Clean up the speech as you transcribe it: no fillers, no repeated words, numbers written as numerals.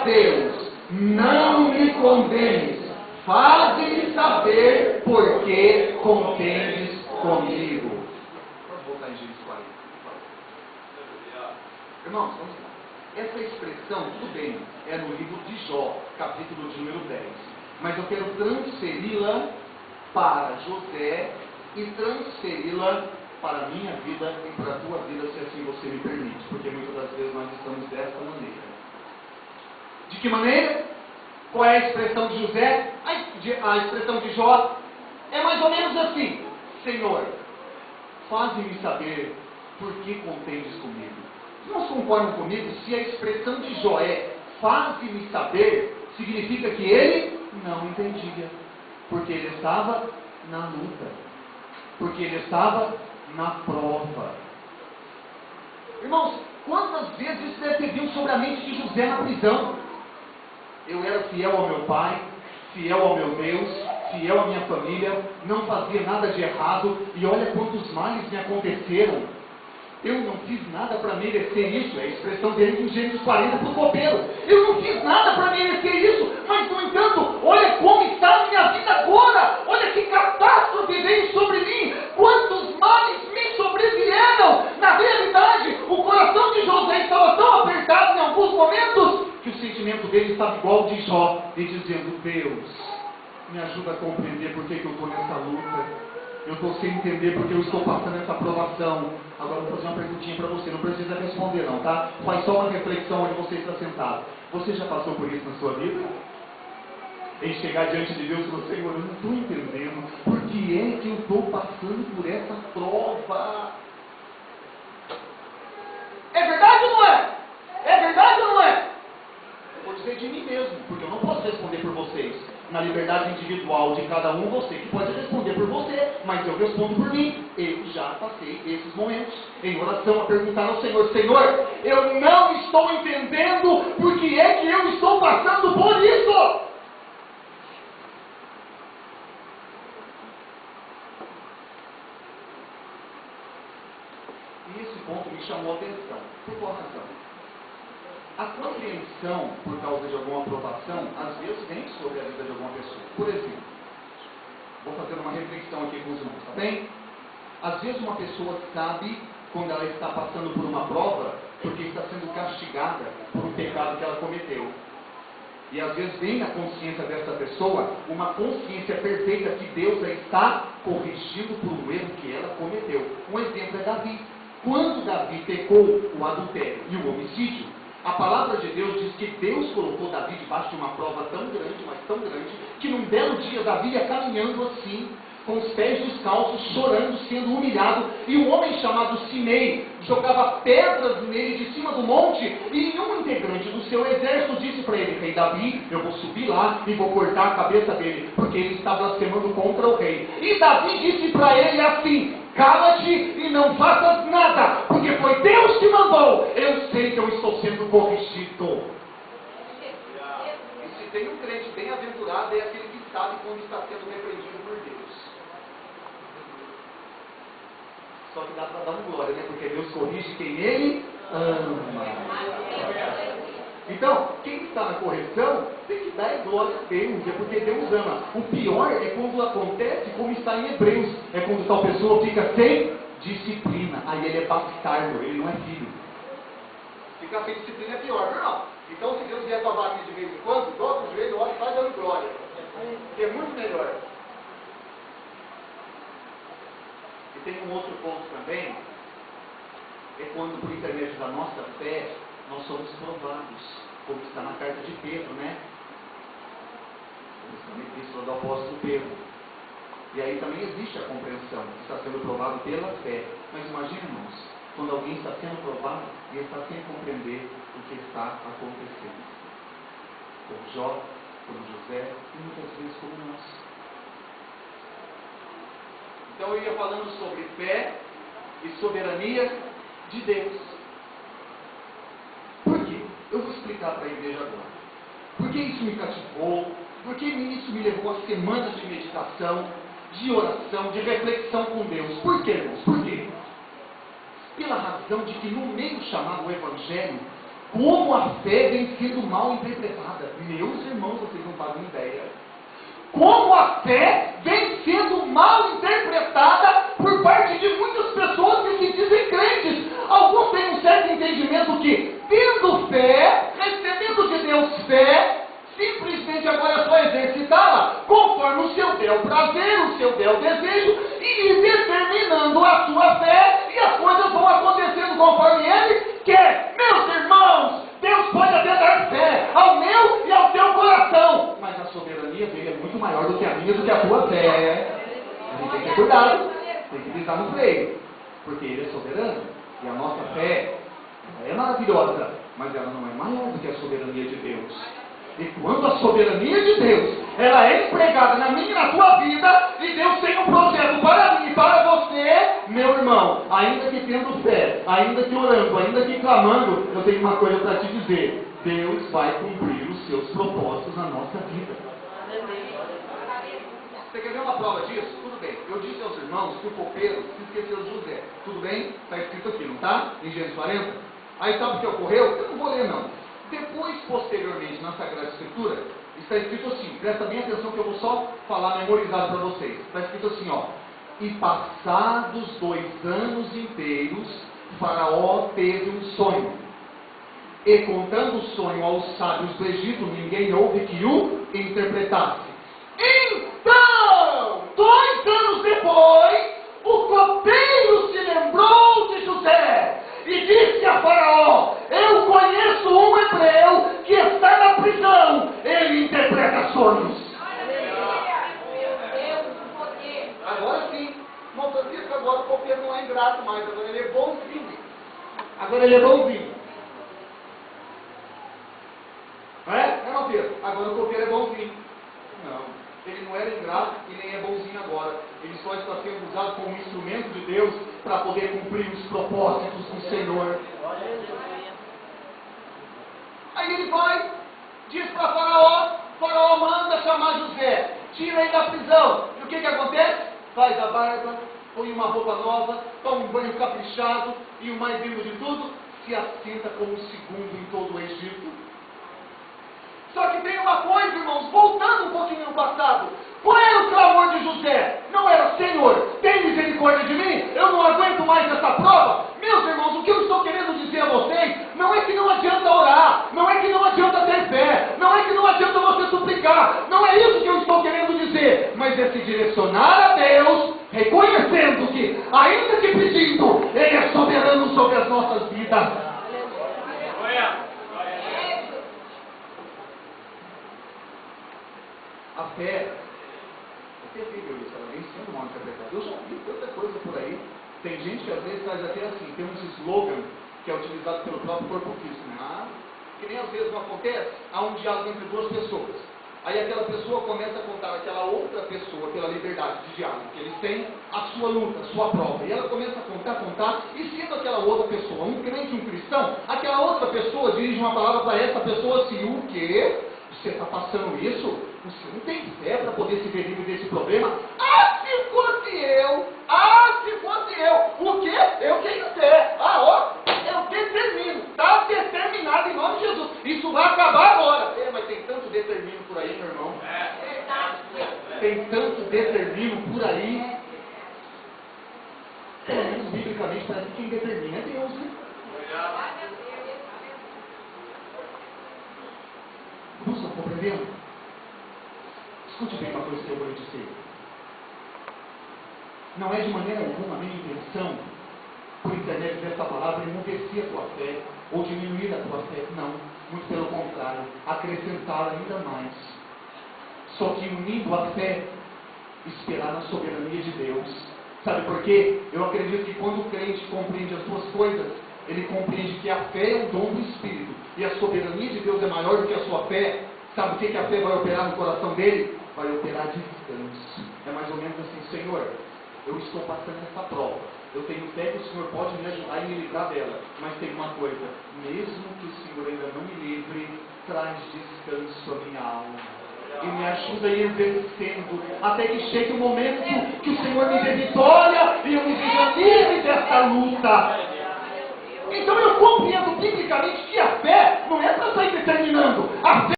Deus, não me condenes, faze-me saber porque contendes comigo. Vamos voltar em Gênesis 40. Irmãos, vamos lá. Essa expressão, tudo bem, é no livro de Jó, capítulo de número 10. Mas eu quero transferi-la para José e transferi-la para a minha vida e para a tua vida, se assim você me permite, porque muitas das vezes nós estamos dessa maneira. De que maneira? Qual é a expressão de José? A expressão de Jó é mais ou menos assim: Senhor, faze-me saber por que contendes comigo. Irmãos, concordam comigo? Se a expressão de Jó é faze-me saber, significa que ele não entendia, porque ele estava na luta, porque ele estava na prova. Irmãos, quantas vezes isso deve ter vindo sobre a mente de José na prisão? Eu era fiel ao meu pai, fiel ao meu Deus, fiel à minha família, não fazia nada de errado, e olha quantos males me aconteceram. Eu não fiz nada para merecer isso. É a expressão dele em Gênesis 40 para o copeiro. Eu não fiz nada para merecer isso, mas no entanto, olha como está a minha vida agora. Olha que catástrofe veio sobre mim. Quantos males me sobrevieram. Na realidade, o coração de José estava tão apertado em alguns momentos que o sentimento dele estava igual ao de Jó, e dizendo: Deus, me ajuda a compreender por que eu estou nessa luta. Eu estou sem entender porque eu estou passando essa aprovação. Agora eu vou fazer uma perguntinha para você, não precisa responder não, tá? Faz só uma reflexão onde você está sentado. Você já passou por isso na sua vida? Em chegar diante de Deus e falar: Senhor, eu não estou entendendo por que é que eu estou passando por essa prova. É verdade ou não é? É verdade ou não é? Eu vou dizer de mim mesmo, porque eu não posso responder por vocês. Na liberdade individual de cada um, você que pode responder por você, mas eu respondo por mim. Eu já passei esses momentos em oração a perguntar ao Senhor: Senhor, eu não estou entendendo por que é que eu estou passando por isso. E esse ponto me chamou a atenção. Por qual razão? A compreensão por causa de alguma aprovação, às vezes vem sobre a vida de alguma pessoa. Por exemplo, vou fazer uma reflexão aqui com os irmãos, tá bem? Às vezes uma pessoa sabe quando ela está passando por uma prova, porque está sendo castigada por um pecado que ela cometeu. E às vezes vem na consciência dessa pessoa uma consciência perfeita que Deus a está corrigindo por um erro que ela cometeu. Um exemplo é Davi. Quando Davi pecou o adultério e o homicídio, a palavra de Deus diz que Deus colocou Davi debaixo de uma prova tão grande, mas tão grande, que num belo dia Davi ia caminhando assim, com os pés descalços, chorando, sendo humilhado, e um homem chamado Simei jogava pedras nele de cima do monte, e um integrante do seu exército disse para ele: Rei Davi, eu vou subir lá e vou cortar a cabeça dele, porque ele está blasfemando contra o rei. E Davi disse para ele assim: cala-te e não faças nada, porque foi Deus que mandou. Eu sei que eu estou sendo corrigido. E se tem um crente bem-aventurado, é aquele que sabe quando está sendo repreendido por Deus. Só que dá para dar uma glória, né? Porque Deus corrige quem Ele ama. Então, quem está na correção tem que dar glória a Deus, é porque Deus ama. O pior é quando acontece como está em Hebreus, é quando tal pessoa fica sem disciplina, aí ele é bastardo, ele não é filho. Ficar sem disciplina é pior, não? Então, se Deus vier tomar aqui de vez em quando, dobra o joelho, olha e vai dando glória, que é muito melhor. E tem um outro ponto também, é quando por intermédio da nossa fé, nós somos provados, como está na carta de Pedro, né? Como está na epístola do apóstolo Pedro. E aí também existe a compreensão, que está sendo provado pela fé. Mas imagine, irmãos, quando alguém está sendo provado e está sem compreender o que está acontecendo. Como Jó, como José, e muitas vezes como nós. Então eu ia falando sobre fé e soberania de Deus. Por quê? Eu vou explicar para a igreja agora. Por que isso me cativou? Por que isso me levou a semanas de meditação, de oração, de reflexão com Deus? Por quê, irmãos? Por quê? Pela razão de que no meio chamado Evangelho, como a fé vem sendo mal interpretada. Meus irmãos, vocês não fazem ideia. Como a fé vem sendo mal interpretada por parte de muitas pessoas que se dizem crentes. Alguns têm um certo entendimento que, tendo fé, recebendo de Deus fé, simplesmente agora é só exercitá-la conforme o seu bel prazer, o seu bel desejo, e ir determinando a sua fé, e as coisas vão acontecendo conforme ele quer. Meus irmãos, Deus pode até dar fé ao meu e ao teu coração, mas a soberania dele é muito maior do que a minha, do que a tua fé. A gente tem que ter cuidado, tem que pisar no freio, porque ele é soberano, e a nossa fé é maravilhosa, mas ela não é maior do que a soberania de Deus. E quando a soberania de Deus, ela é empregada na minha e na tua vida, e Deus tem um projeto para mim e para você, meu irmão, ainda que tendo fé, ainda que orando, ainda que clamando, eu tenho uma coisa para te dizer: Deus vai cumprir os seus propósitos na nossa vida. Você quer ver uma prova disso? Tudo bem. Eu disse aos irmãos que o copeiro se esqueceu de José. Tudo bem? Está escrito aqui, não está? Em Gênesis 40. Aí sabe o que ocorreu? Eu não vou ler não. Depois, posteriormente, na Sagrada Escritura, está escrito assim, presta bem atenção que eu vou só falar memorizado para vocês. Está escrito assim, ó: e passados 2 anos inteiros, Faraó teve um sonho. E contando o sonho aos sábios do Egito, ninguém houve que o interpretasse. Então, 2 anos depois, o copeiro se lembrou de José e disse a Faraó: eu conheço um hebreu que está na prisão, ele interpreta sonhos. Agora sim, irmão Francisco, agora o copeiro não é ingrato mais, agora ele é bonzinho. Agora ele é bonzinho. Não é? Não, Pedro? Agora o copeiro é bonzinho. Não. Ele não era ingrato e nem é bonzinho agora. Ele só está sendo usado como instrumento de Deus para poder cumprir os propósitos do Senhor. Aí ele vai, diz para Faraó, Faraó manda chamar José, tira ele da prisão. E o que acontece? Faz a barba, põe uma roupa nova, toma um banho caprichado e o mais lindo de tudo, se assenta como o segundo em todo o Egito. Só que tem uma coisa, irmãos, voltando um pouquinho no passado. Qual era o clamor de José? Não era: Senhor, tem misericórdia de mim? Eu não aguento mais essa prova. Meus irmãos, o que eu estou querendo dizer a vocês não é que não adianta orar, não é que não adianta ter fé, não é que não adianta você suplicar, não é isso que eu estou querendo dizer, mas é se direcionar a Deus, reconhecendo que, ainda que pedindo, Ele é soberano sobre as nossas vidas. A fé é terrível isso, ela vem sendo mal interpretada. Eu já vi tanta coisa por aí. Tem gente que às vezes faz até assim, tem uns slogan que é utilizado pelo próprio corpo físico, né? Que nem às vezes não acontece, há um diálogo entre 2 pessoas. Aí aquela pessoa começa a contar àquela outra pessoa, pela liberdade de diálogo, que eles têm a sua luta, a sua prova. E ela começa a contar, e sendo aquela outra pessoa um crente, um cristão, aquela outra pessoa dirige uma palavra para essa pessoa assim: o quê? Você está passando isso? Você não tem fé para poder se ver livre desse problema? Ah, se fosse eu! Ah, se fosse eu! O quê? Eu tenho fé! Ah, ó, eu determino! Está determinado em nome de Jesus! Isso vai acabar agora! É, mas tem tanto determino por aí, meu irmão! Tem tanto determino por aí! Pelo menos biblicamente parece que quem determina é Deus, né? Não estão compreendendo? Escute bem uma coisa que eu vou lhe dizer. Não é de maneira alguma a minha intenção, por intermédio dessa palavra, emudecer a tua fé ou diminuir a tua fé. Não, muito pelo contrário, acrescentá-la ainda mais. Só que unindo a fé, esperar na soberania de Deus. Sabe por quê? Eu acredito que quando o crente compreende as duas coisas, ele compreende que a fé é um dom do Espírito e a soberania de Deus é maior do que a sua fé. Sabe o que a fé vai operar no coração dele? Vai operar descanso. É mais ou menos assim: Senhor, eu estou passando essa prova, eu tenho fé que o Senhor pode me ajudar e me livrar dela, mas tem uma coisa: mesmo que o Senhor ainda não me livre, traz descanso à minha alma e me ajuda a ir vencendo, até que chegue o momento que o Senhor me dê vitória e eu me veja livre dessa luta. Então eu compreendo biblicamente que a fé não é para sair determinando. A fé